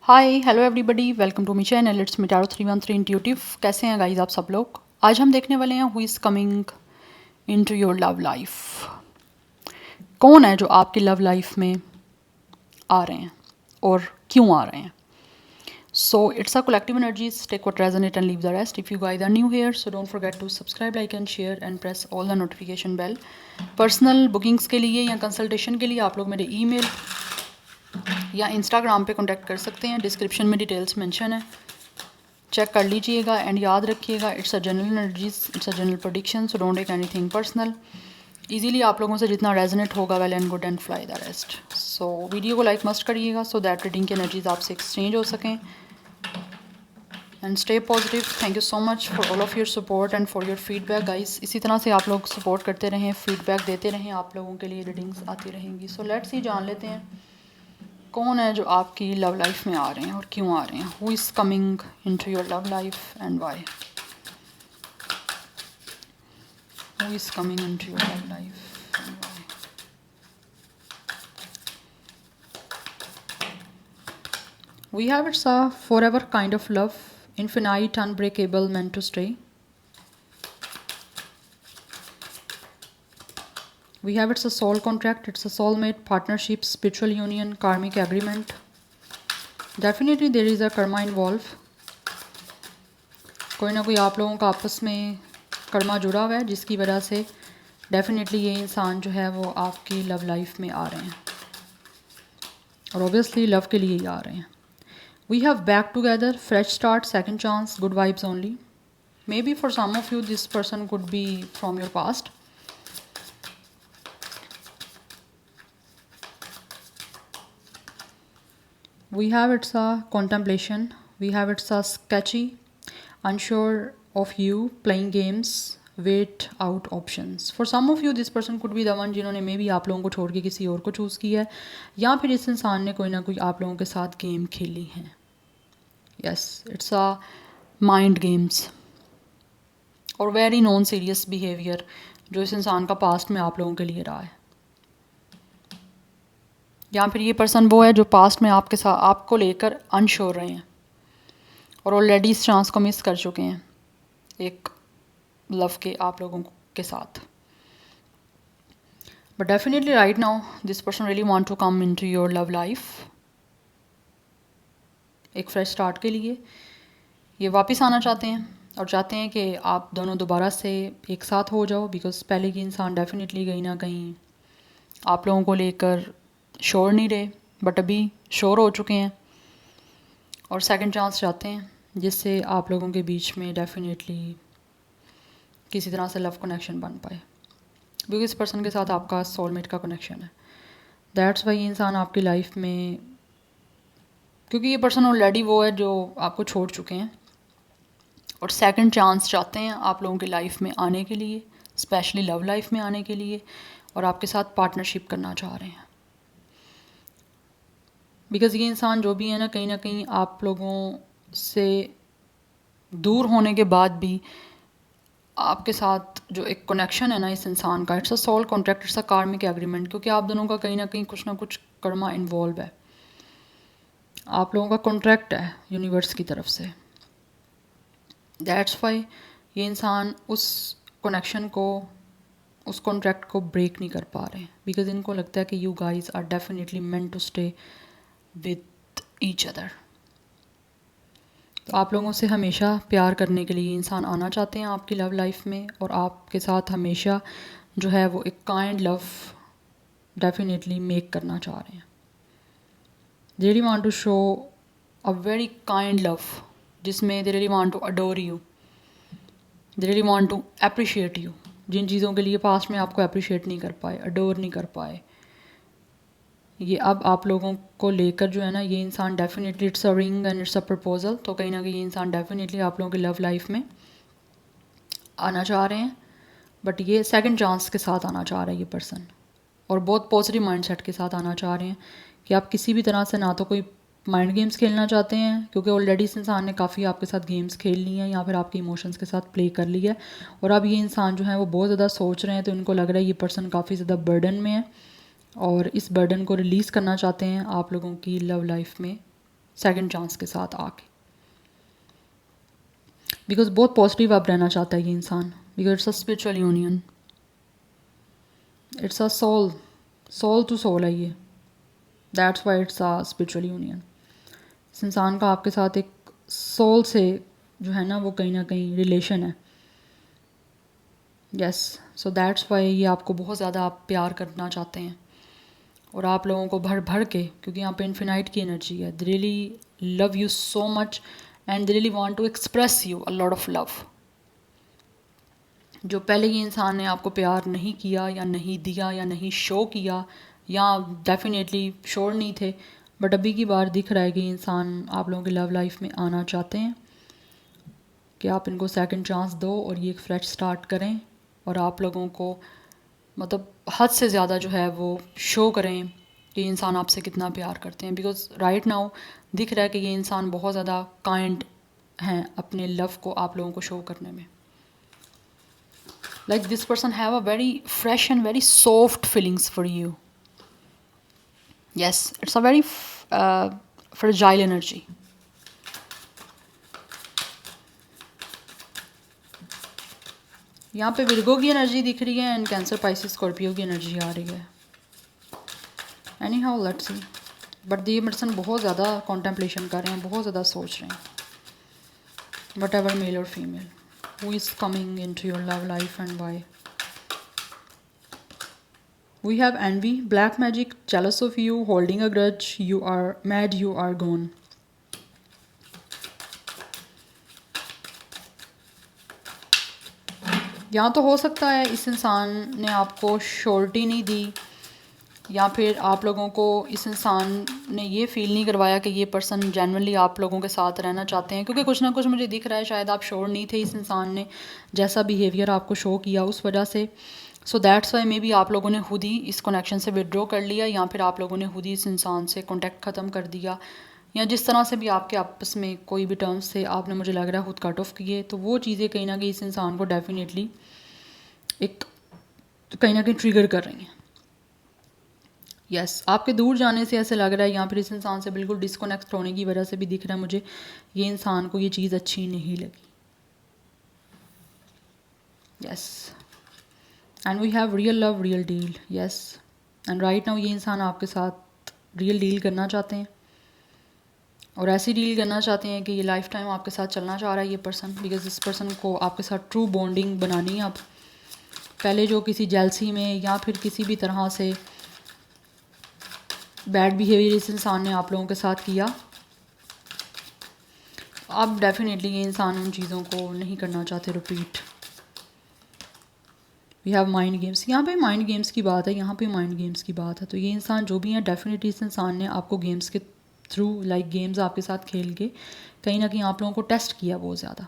Hi hello everybody, welcome to my channel. It's me tarot 313 intuitive. कैसे हैं guys आप सब लोग? आज हम देखने वाले हैं who is coming into your love life. कौन है जो आपकी लव लाइफ में आ रहे हैं और क्यों आ रहे हैं? So it's a collective energies, take what resonate and leave the rest. If you guys are new here, so don't forget to subscribe, like and share and press all the notification bell. Personal bookings के लिए या consultation के लिए आप लोग मेरे email या Instagram पे कांटेक्ट कर सकते हैं। डिस्क्रिप्शन में डिटेल्स मेंशन है, चेक कर लीजिएगा। एंड याद रखिएगा, it's a general energies, it's a general prediction, so don't take anything personal. Easily आप लोगों से जितना रेजोनेट होगा, well and good and fly the rest. So video को लाइक मस्ट करिएगा सो दैट रीडिंग की एनर्जीज आपसे एक्सचेंज हो सकें। And stay positive. Thank you so much for all of your support and for your feedback guys. इसी तरह से आप लोग सपोर्ट करते रहें, फीडबैक देते रहें, आप लोगों के लिए रीडिंग्स आती रहेंगी। सो लेट्स सी, जान लेते हैं कौन है जो आपकी लव लाइफ में आ रहे हैं और क्यों आ रहे हैं। Who is coming into your love life and why? Who is coming into your love life and why? We have it's a forever kind of love, infinite, unbreakable, meant to stay. We have it's a soul contract, it's a soulmate, partnership, spiritual union, karmic agreement. Definitely there is a karma involved. कोई ना कोई आप लोगों का आपस में कर्मा जुड़ा हुआ है, जिसकी वजह से डेफिनेटली ये इंसान जो है वो आपकी लव लाइफ में आ रहे हैं और ऑब्वियसली लव के लिए ही आ रहे हैं। We have back together, fresh start, second chance, good vibes only. May be for some of you this person could be from your past. We have it's a contemplation, we have it's a sketchy, unsure of you, playing games, wait out options. For some of you this person could be the one जिन्होंने may be आप लोगों को छोड़ के किसी और को choose किया है, या फिर इस इंसान ने कोई ना कोई आप लोगों के साथ गेम खेली है। Yes, it's a mind games और वेरी नॉन सीरियस बिहेवियर जो इस इंसान का पास्ट में आप लोगों के लिए रहा है। या फिर ये पर्सन वो है जो पास्ट में आपके साथ आपको लेकर अनश्योर रहे हैं और ऑलरेडी इस चांस को मिस कर चुके हैं एक लव के आप लोगों के साथ। But definitely right now this person really want to come into your love life. एक फ्रेश स्टार्ट के लिए ये वापस आना चाहते हैं और चाहते हैं कि आप दोनों दोबारा से एक साथ हो जाओ, बिकॉज पहले की इंसान डेफिनेटली कहीं ना कहीं आप लोगों को लेकर श्योर नहीं रहे, बट अभी श्योर हो चुके हैं और सेकंड चांस चाहते हैं जिससे आप लोगों के बीच में डेफिनेटली किसी तरह से लव कनेक्शन बन पाए, क्योंकि इस पर्सन के साथ आपका सोलमेट का कनेक्शन है। दैट्स वाई इंसान आपकी लाइफ में, क्योंकि ये पर्सन ऑलरेडी वो है जो आपको छोड़ चुके हैं और सेकंड चांस चाहते हैं आप लोगों की लाइफ में आने के लिए, स्पेशली लव लाइफ में आने के लिए, और आपके साथ पार्टनरशिप करना चाह रहे हैं। बिकॉज़ ये इंसान जो भी है ना कहीं आप लोगों से दूर होने के बाद भी आपके साथ जो एक कनेक्शन है ना इस इंसान का, it's a soul contract, it's a karmic agreement, क्योंकि आप दोनों का कहीं ना कहीं कुछ ना कुछ कर्मा इन्वॉल्व है। आप लोगों का कॉन्ट्रैक्ट है यूनिवर्स की तरफ से। दैट्स वाई ये इंसान उस कनेक्शन को, उस कॉन्ट्रैक्ट को ब्रेक नहीं कर पा रहे हैं, बिकॉज इनको लगता है कि you guys are definitely meant to stay with each other. तो आप लोगों से हमेशा प्यार करने के लिए इंसान आना चाहते हैं आपकी लव लाइफ में और आपके साथ हमेशा जो है वो एक काइंड लव डेफिनेटली मेक करना चाह रहे हैं। They really want to show a very kind love, जिसमें they really want to adore you, they really want to appreciate you. जिन चीज़ों के लिए पास्ट में आपको अप्रिशिएट नहीं कर पाए, अडोर नहीं कर पाए, ये अब आप लोगों को लेकर जो है ना ये इंसान definitely, it's a ring and it's a proposal. तो कहीं ना कहीं ये इंसान डेफिनेटली आप लोगों की लव लाइफ में आना चाह रहे हैं, बट ये सेकंड चांस के साथ आना चाह रहा है ये पर्सन, और बहुत पॉजिटिव माइंडसेट के साथ आना चाह रहे हैं कि आप किसी भी तरह से ना तो कोई माइंड गेम्स खेलना चाहते हैं, क्योंकि ऑलरेडी इस इंसान ने काफ़ी आपके साथ गेम्स खेल ली हैं या फिर आपके इमोशंस के साथ प्ले कर लिया है, और अब ये इंसान जो है वो बहुत ज़्यादा सोच रहे हैं। तो इनको लग रहा है ये पर्सन काफ़ी ज़्यादा बर्डन में है और इस बर्डन को रिलीज़ करना चाहते हैं आप लोगों की लव लाइफ में सेकंड चांस के साथ आके, बिकॉज बहुत पॉजिटिव आप रहना चाहता है ये इंसान, because it's a spiritual union, it's a soul to soul है ये, that's why it's a spiritual union. इस इंसान का आपके साथ एक सोल से जो है ना वो कहीं ना कहीं रिलेशन है। यस, सो दैट्स वाई ये आपको बहुत ज़्यादा आप प्यार करना चाहते हैं, और आप लोगों को भर भर के, क्योंकि यहाँ पे इन्फिनाइट की एनर्जी है, they really love you so much and they really want to express you a lot of love. जो पहले ये इंसान ने आपको प्यार नहीं किया या नहीं दिया या नहीं शो किया, या डेफिनेटली श्योर नहीं थे, बट अभी की बार दिख रहा है कि इंसान आप लोगों की लव लाइफ में आना चाहते हैं, कि आप इनको सेकंड चांस दो और ये एक फ्रेश स्टार्ट करें, और आप लोगों को मतलब हद से ज़्यादा जो है वो शो करें कि इंसान आपसे कितना प्यार करते हैं। बिकॉज राइट नाउ दिख रहा है कि ये इंसान बहुत ज़्यादा काइंड हैं अपने लव को आप लोगों को शो करने में। Like this person have a very fresh and very soft feelings for you. Yes, it's a very fragile energy. यहाँ पे विर्गो की एनर्जी दिख रही है एंड कैंसर, पाइसिस, स्कॉर्पियो की एनर्जी आ रही है। Any how let's see, but ये पर्सन बहुत ज़्यादा कॉन्टेम्पलेशन कर रहे हैं, बहुत ज़्यादा सोच रहे हैं। वट एवर मेल और female who is coming into your love life and why. We have envy, black magic, jealous of you, holding a grudge, you are mad, you are gone. यहाँ तो हो सकता है इस इंसान ने आपको श्योरिटी नहीं दी, या फिर आप लोगों को इस इंसान ने ये फील नहीं करवाया कि ये पर्सन जेन्युइनली आप लोगों के साथ रहना चाहते हैं, क्योंकि कुछ ना कुछ मुझे दिख रहा है शायद आप श्योर नहीं थे इस इंसान ने जैसा बिहेवियर आपको शो किया उस वजह से। So that's why may be आप लोगों ने खुद ही इस कनेक्शन से विड्रॉ कर लिया, या फिर आप लोगों ने खुद ही इस इंसान से कॉन्टैक्ट ख़त्म कर दिया, या जिस तरह से भी आपके आपस में कोई भी टर्म्स थे आपने मुझे लग रहा है खुद कट ऑफ किए। तो वो चीज़ें कहीं ना कहीं इस इंसान को डेफिनेटली एक कहीं ना कहीं ट्रिगर कर रही हैं। यस, आपके दूर जाने से ऐसे लग रहा है, यहाँ पर इस इंसान से बिल्कुल डिस्कनेक्ट होने की वजह से भी दिख रहा है मुझे ये इंसान को ये चीज़ अच्छी नहीं लगी। Yes, and we have real love real deal. Yes, and right now ये इंसान आपके साथ रियल डील करना चाहते हैं, और ऐसी डील करना चाहते हैं कि ये लाइफ टाइम आपके साथ चलना चाह रहा है ये पर्सन, बिकॉज इस पर्सन को आपके साथ ट्रू बॉन्डिंग बनानी है। अब पहले जो किसी जेलसी में या फिर किसी भी तरह से बैड बिहेवियर इस इंसान ने आप लोगों के साथ किया, अब डेफिनेटली ये इंसान उन चीज़ों को नहीं करना चाहते repeat. We have mind games, यहाँ पे माइंड गेम्स की बात है, यहाँ पे माइंड गेम्स की बात है। तो ये इंसान जो भी है डेफिनेटली इस इंसान ने आपको गेम्स के थ्रू लाइक गेम्स आपके साथ खेल के कहीं ना कहीं आप लोगों को टेस्ट किया बहुत ज़्यादा।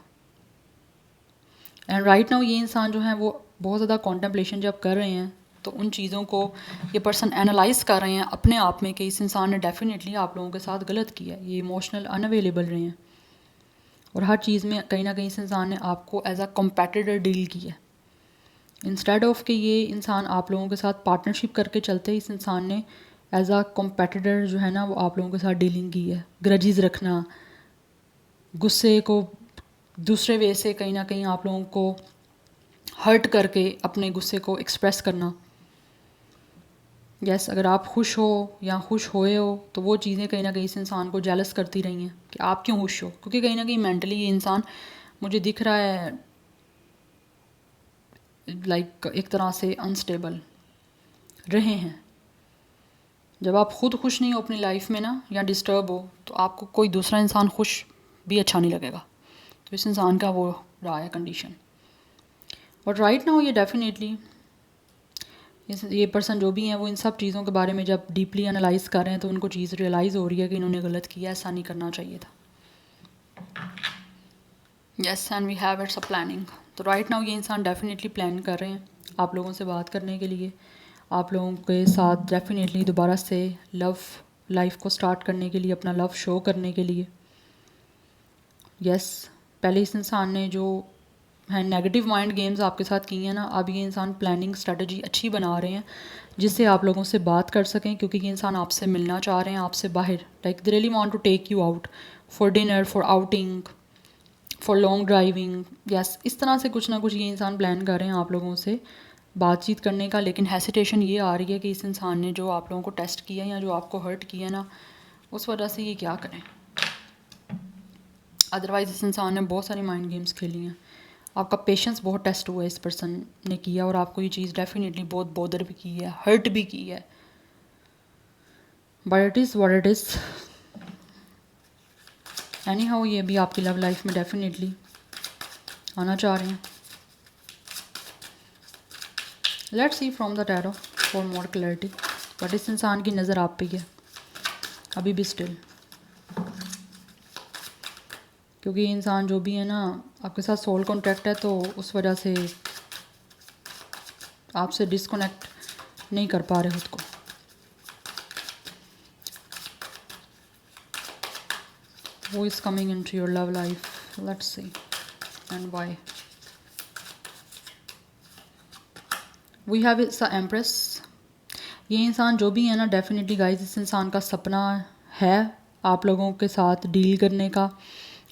एंड राइट नाउ ये इंसान जो है वो बहुत ज़्यादा कॉन्टेम्पलेशन जब कर रहे हैं तो उन चीज़ों को ये पर्सन एनालाइज कर रहे हैं अपने आप में कि इस इंसान ने डेफिनेटली आप लोगों के साथ गलत किया है, ये इमोशनल अनअवेलेबल रहे हैं, और हर चीज़ में कहीं ना कहीं इस इंसान ने आपको एज अ कम्पेटिटर डील किया है। इंस्टेड ऑफ कि ये इंसान आप लोगों के साथ पार्टनरशिप करके चलते, इस इंसान ने एज अ कम्पेटिटर जो है ना वो आप लोगों के साथ डीलिंग की है। ग्रजेस रखना, गुस्से को दूसरे वे से कहीं ना कहीं आप लोगों को हर्ट करके अपने गुस्से को एक्सप्रेस करना। यस, अगर आप खुश हो या खुश होए हो तो वो चीज़ें कहीं ना कहीं इस इंसान को जेलस करती रही हैं कि आप क्यों खुश हो, क्योंकि कहीं ना कहीं मेंटली ये इंसान मुझे दिख रहा है लाइक एक तरह से अनस्टेबल रहे हैं। जब आप खुद खुश नहीं हो अपनी लाइफ में ना, या डिस्टर्ब हो, तो आपको कोई दूसरा इंसान खुश भी अच्छा नहीं लगेगा। तो इस इंसान का वो रहा है कंडीशन। और राइट नाउ ये डेफिनेटली ये पर्सन जो भी हैं वो इन सब चीज़ों के बारे में जब डीपली एनालाइज कर रहे हैं तो उनको चीज़ रियलाइज़ हो रही है कि इन्होंने गलत किया, ऐसा नहीं करना चाहिए था। Yes, and we have it's a planning. तो राइट नाउ ये इंसान डेफिनेटली प्लान कर रहे हैं आप लोगों से बात करने के लिए, आप लोगों के साथ डेफिनेटली दोबारा से लव लाइफ को स्टार्ट करने के लिए, अपना लव शो करने के लिए। यस, पहले इस इंसान ने जो हैं नेगेटिव माइंड गेम्स आपके साथ की हैं ना, अब ये इंसान प्लानिंग स्ट्रेटजी अच्छी बना रहे हैं जिससे आप लोगों से बात कर सकें, क्योंकि ये इंसान आपसे मिलना चाह रहे हैं, आपसे बाहर, like they really want to take you out for dinner, for outing, for long driving. Yes, इस तरह से कुछ ना कुछ ये इंसान प्लान कर रहे हैं आप लोगों से बातचीत करने का। लेकिन हेसिटेशन ये आ रही है कि इस इंसान ने जो आप लोगों को टेस्ट किया या जो आपको हर्ट किया ना, उस वजह से ये क्या करें। अदरवाइज़ इस इंसान ने बहुत सारी माइंड गेम्स खेली हैं, आपका पेशेंस बहुत टेस्ट हुआ है इस पर्सन ने किया, और आपको ये चीज़ डेफिनेटली बहुत बॉदर भी की है, हर्ट भी की है, but it is what it is. Any how ये भी आपकी लव लाइफ में डेफिनेटली आना चाह रहे हैं। Let's see from the tarot for more clarity. But इस इंसान की नज़र आप पे है अभी भी स्टिल, क्योंकि ये इंसान जो भी है ना आपके साथ सोल कॉन्ट्रैक्ट है, तो उस वजह से आपसे डिस्कनेक्ट नहीं कर पा रहे खुद को। Who is coming into your love life? Let's see and why. We have is the Empress. ये इंसान जो भी है ना डेफिनेटली गाइस, इस इंसान का सपना है आप लोगों के साथ डील करने का,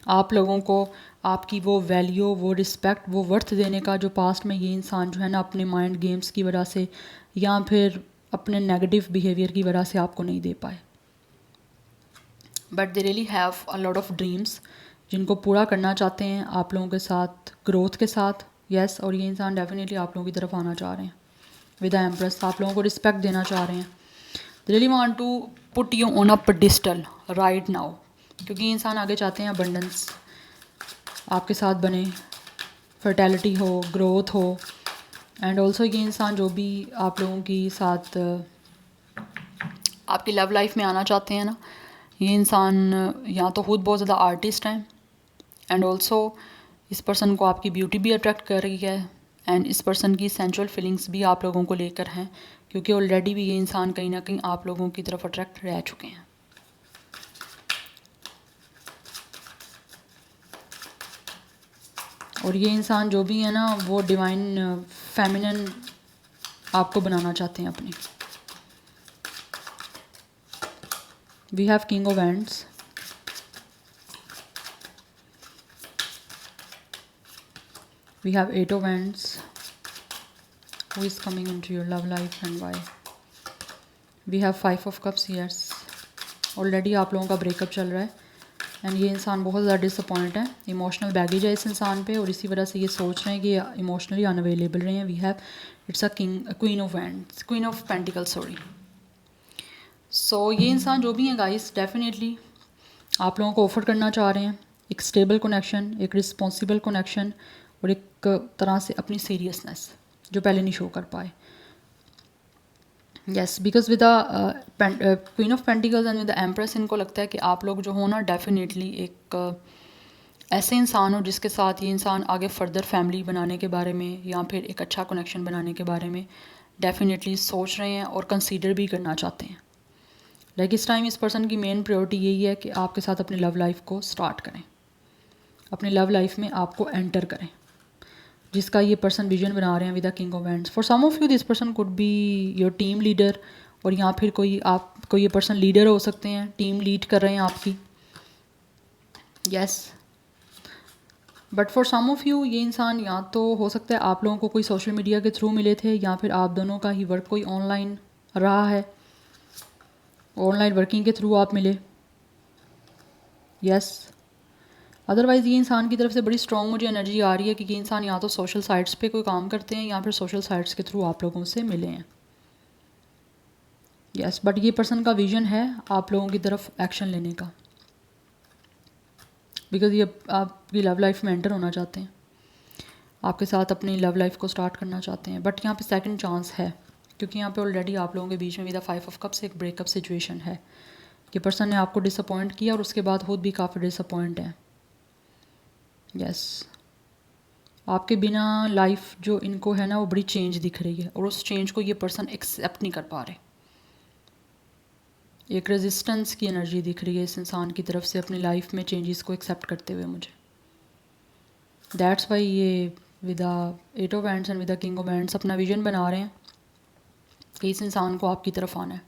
आप लोगों को आपकी वो वैल्यू, वो रिस्पेक्ट, वो वर्थ देने का जो पास्ट में ये इंसान जो है ना अपने माइंड गेम्स की वजह से या फिर अपने नेगेटिव बिहेवियर की वजह से आपको नहीं दे पाए। But they really have a lot of dreams जिनको पूरा करना चाहते हैं आप लोगों के साथ, ग्रोथ के साथ। यस, और ये इंसान डेफिनेटली आप लोगों की तरफ आना चाह रहे हैं विद द एम्प्रेस, आप लोगों को रिस्पेक्ट देना चाह रहे हैं। They really want to put you on a pedestal right now, क्योंकि ये इंसान आगे चाहते हैं अबंडेंस आपके साथ बने, फर्टैलिटी हो, ग्रोथ हो। एंड ऑल्सो ये इंसान जो भी आप लोगों की साथ आपकी लव लाइफ में आना चाहते हैं ना, ये इंसान या तो खुद बहुत ज़्यादा आर्टिस्ट हैं, एंड ऑल्सो इस पर्सन को आपकी ब्यूटी भी अट्रैक्ट कर रही है, एंड इस पर्सन की सेंचुअल फीलिंग्स भी आप लोगों को लेकर हैं, क्योंकि ऑलरेडी भी ये इंसान कहीं ना कहीं आप लोगों की तरफ अट्रैक्ट रह चुके हैं। और ये इंसान जो भी है ना वो डिवाइन फेमिनिन आपको बनाना चाहते हैं अपनी। We have king of ends, we have 8 of wands. Who is coming into your love life and why? We have 5 of cups. Yes, already आप लोगों का ब्रेकअप चल रहा है, एंड ये इंसान बहुत ज़्यादा डिसअपॉइंट है, इमोशनल बैगेज है इस इंसान पे, और इसी वजह से ये सोच रहे हैं कि इमोशनली अनअवेलेबल रहे हैं। We have it's a queen of wands, queen of pentacle, sorry. So ये इंसान जो भी है गाइस डेफिनेटली आप लोगों को ऑफर करना चाह रहे हैं एक स्टेबल कनेक्शन, एक रिस्पॉन्सिबल कनेक्शन, और एक तरह से अपनी सीरियसनेस जो पहले नहीं शो कर पाए। Yes, because with queen of pentacles and with the empress, इनको लगता है कि आप लोग जो हो ना डेफिनेटली एक ऐसे इंसान हो जिसके साथ ये इंसान आगे फर्दर फैमिली बनाने के बारे में या फिर एक अच्छा कनेक्शन बनाने के बारे में डेफिनेटली सोच रहे हैं और कंसीडर भी करना चाहते हैं। लाइक इस टाइम इस पर्सन की मेन प्रायोरिटी यही है कि आपके साथ अपनी लव लाइफ को स्टार्ट करें, अपनी लव लाइफ में आपको एंटर करें, जिसका ये पर्सन विजन बना रहे हैं with the king of wands. For some of you this person could be your team leader, और या फिर कोई ये पर्सन लीडर हो सकते हैं, टीम लीड कर रहे हैं आपकी। Yes, but for some of you ये इंसान या तो हो सकता है आप लोगों को कोई सोशल मीडिया के थ्रू मिले थे, या फिर आप दोनों का ही वर्क कोई ऑनलाइन रहा है, ऑनलाइन वर्किंग के थ्रू आप मिले। यस, अदरवाइज़ ये इंसान की तरफ से बड़ी स्ट्रॉन्ग मुझे एनर्जी आ रही है कि ये इंसान या तो सोशल साइट्स पे कोई काम करते हैं या फिर सोशल साइट्स के थ्रू आप लोगों से मिले हैं। यस, बट ये पर्सन का विजन है आप लोगों की तरफ एक्शन लेने का, बिकॉज ये आपकी लव लाइफ में एंटर होना चाहते हैं, आपके साथ अपनी लव लाइफ को स्टार्ट करना चाहते हैं। बट यहाँ पे सेकंड चांस है, क्योंकि यहाँ पे ऑलरेडी आप लोगों के बीच में विद द 5 ऑफ कप्स एक ब्रेकअप सिचुएशन है। ये पर्सन ने आपको डिसअपॉइंट किया और उसके बाद खुद भी काफ़ी डिसअपॉइंट है। यस, आपके बिना लाइफ जो इनको है ना वो बड़ी चेंज दिख रही है, और उस चेंज को ये पर्सन एक्सेप्ट नहीं कर पा रहे। एक रेजिस्टेंस की एनर्जी दिख रही है इस इंसान की तरफ से अपनी लाइफ में चेंजेस को एक्सेप्ट करते हुए मुझे। दैट्स वाई ये with the eight of hands and with the king of hands अपना विजन बना रहे हैं कि इस इंसान को आपकी तरफ आना है,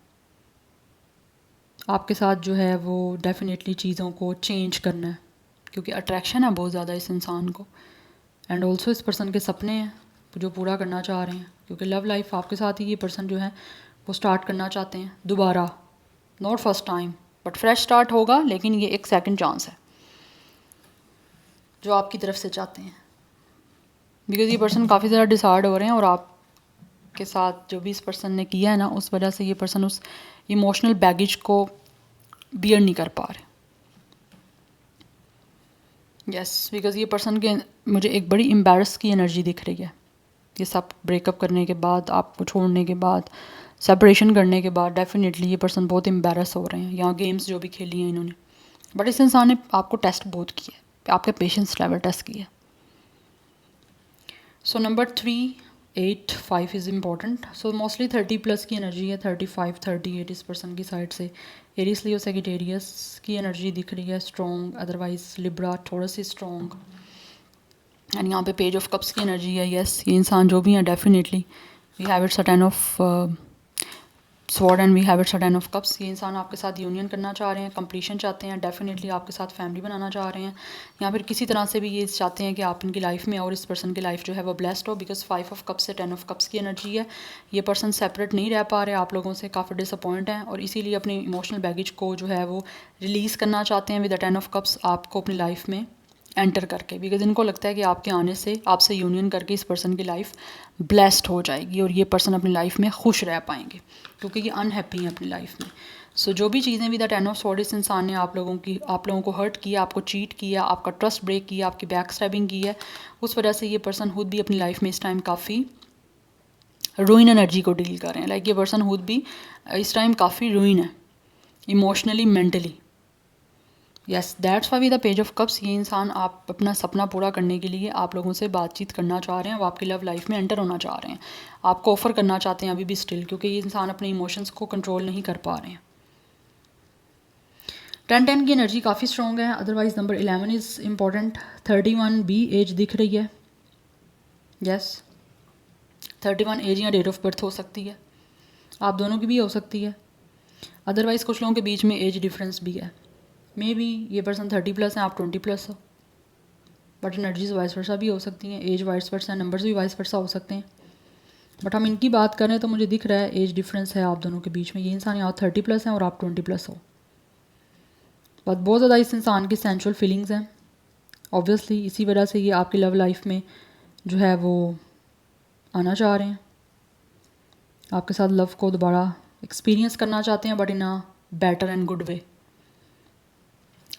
आपके साथ जो है वो डेफिनेटली चीज़ों को चेंज करना है, क्योंकि अट्रैक्शन है बहुत ज़्यादा इस इंसान को। एंड ऑल्सो इस पर्सन के सपने हैं जो पूरा करना चाह रहे हैं, क्योंकि लव लाइफ आपके साथ ही ये पर्सन जो है वो स्टार्ट करना चाहते हैं दोबारा, not first time but fresh start होगा, लेकिन ये एक सेकंड चांस है जो आपकी तरफ से चाहते हैं। बिकॉज ये पर्सन काफ़ी ज़्यादा डिसाइड हो रहे हैं और आपके साथ जो भी इस पर्सन ने किया है ना, उस वजह से ये पर्सन उस इमोशनल बैगेज को बियर नहीं कर पा रहे। यस, बिकॉज ये पर्सन के मुझे एक बड़ी एम्बैरस की एनर्जी दिख रही है। ये सब ब्रेकअप करने के बाद, आपको छोड़ने के बाद, सेपरेशन करने के बाद डेफिनेटली ये पर्सन बहुत एम्बैरस हो रहे हैं, यहाँ गेम्स जो भी खेली हैं इन्होंने। बट इस इंसान ने आपको टेस्ट बहुत किया है, आपके पेशेंस लेवल टेस्ट किया है। So number 3, 8, 5 is important. So mostly 30+ की एनर्जी है, 35, 38 इस पर्सन की साइड से। एरीज, लियो, सैजिटेरियस की एनर्जी दिख रही है स्ट्रॉन्ग, अदरवाइज लिब्रा, थोड़ा सी स्ट्रॉन्ग। एंड यहाँ पे पेज ऑफ कप्स की एनर्जी है। यस, ये इंसान जो भी है definitely we have it's a 10 of sword and we have it's a 10 of cups. ये इंसान आपके साथ यूनियन करना चाह रहे हैं, कंप्लीशन चाहते हैं, डेफिनेटली आपके साथ फैमिली बनाना चाह रहे हैं, या फिर किसी तरह से भी ये चाहते हैं कि आप इनकी लाइफ में और इस पर्सन की लाइफ जो है वो ब्लेस्ड हो। बिकॉज 5 ऑफ कप्स से 10 ऑफ कप्स की एनर्जी है। ये पर्सन सेपरेट नहीं रह पा रहे आप लोगों से, काफ़ी डिसअपॉइंट हैं और इसीलिए अपनी इमोशनल बैगेज को जो है वो रिलीज़ करना चाहते हैं विद द 10 ऑफ कप्स आपको अपनी लाइफ में एंटर करके। बिकॉज इनको लगता है कि आपके आने से, आपसे यूनियन करके इस पर्सन की लाइफ ब्लेस्ड हो जाएगी और ये पर्सन अपनी लाइफ में खुश रह पाएंगे, क्योंकि ये अनहैप्पी हैं अपनी लाइफ में। सो जो भी चीज़ें विद द 10 ऑफ स्वॉर्ड इस इंसान ने आप लोगों को हर्ट किया, आपको चीट किया, आपका ट्रस्ट ब्रेक किया, आपकी बैक स्टैबिंग की है, उस वजह से ये पर्सन खुद भी अपनी लाइफ में इस टाइम काफ़ी रूइन एनर्जी को डील कर रहे हैं। लाइक ये पर्सन खुद भी इस टाइम काफ़ी रूइन है emotionally, mentally. Yes, that's why the page of cups. ये इंसान आप अपना सपना पूरा करने के लिए आप लोगों से बातचीत करना चाह रहे हैं, वो आपकी लव लाइफ में एंटर होना चाह रहे हैं, आपको ऑफर करना चाहते हैं अभी भी स्टिल, क्योंकि ये इंसान अपने इमोशंस को कंट्रोल नहीं कर पा रहे हैं। 10-10 की एनर्जी काफ़ी स्ट्रॉन्ग है। Otherwise number 11 is important. 31 भी एज दिख रही है। यस, 31 एज या डेट ऑफ बर्थ हो सकती है, आप दोनों की भी हो सकती है। अदरवाइज़ कुछ लोगों के बीच में एज डिफरेंस भी है। मे बी ये पर्सन 30+ हैं, आप 20+ हो, बट एनर्जीज वाइस वर्सा भी हो सकती हैं, एज वाइस वर्सा, नंबर्स भी वाइस वर्सा हो सकते हैं। बट हम इनकी बात करें तो मुझे दिख रहा है एज डिफरेंस है आप दोनों के बीच में। ये इंसान यहाँ 30+ हैं और आप 20+ हो, बट बहुत ज़्यादा इस इंसान की सेंशुअल फीलिंग्स हैं ऑब्वियसली। इसी वजह से ये आपकी लव लाइफ में जो है वो आना चाह रहे हैं, आपके साथ लव को दोबारा एक्सपीरियंस करना चाहते हैं, but in a better and good way.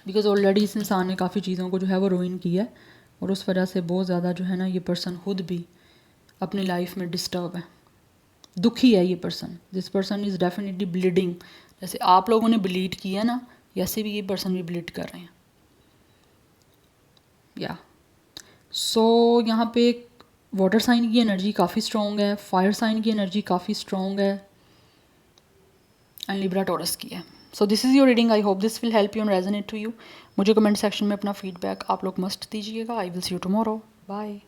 Because already इस इंसान ने काफ़ी चीज़ों को जो है वो रूइन किया है और उस वजह से बहुत ज़्यादा जो है ना ये पर्सन खुद भी अपनी लाइफ में डिस्टर्ब है, दुखी है ये person. This person is definitely bleeding. जैसे आप लोगों ने ब्लीड किया ना, वैसे भी ये पर्सन भी ब्लीड कर रहे हैं। या सो यहाँ पे वाटर साइन की एनर्जी काफ़ी स्ट्रॉन्ग है, फायर साइन की एनर्जी काफ़ी स्ट्रॉन्ग है, एंड लिब्रा टॉरस की है। So this is your reading. I hope this will help you and resonate to you. मुझे कमेंट सेक्शन में अपना फीडबैक आप लोग मस्ट दीजिएगा। I will see you tomorrow. Bye.